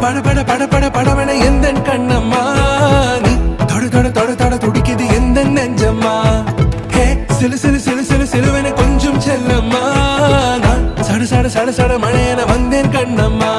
பட பட பட பட படவன எந்த கண்ணம்மா நீ தொட தொட தொட தொட துடிக்குது எந்த நெஞ்சம்மா ஹே சிலு சிலு சிலு சிலு சிலுவன கொஞ்சம் செல்லம்மா நான் சட சட சட சட மழையன வந்தேன் கண்ணம்மா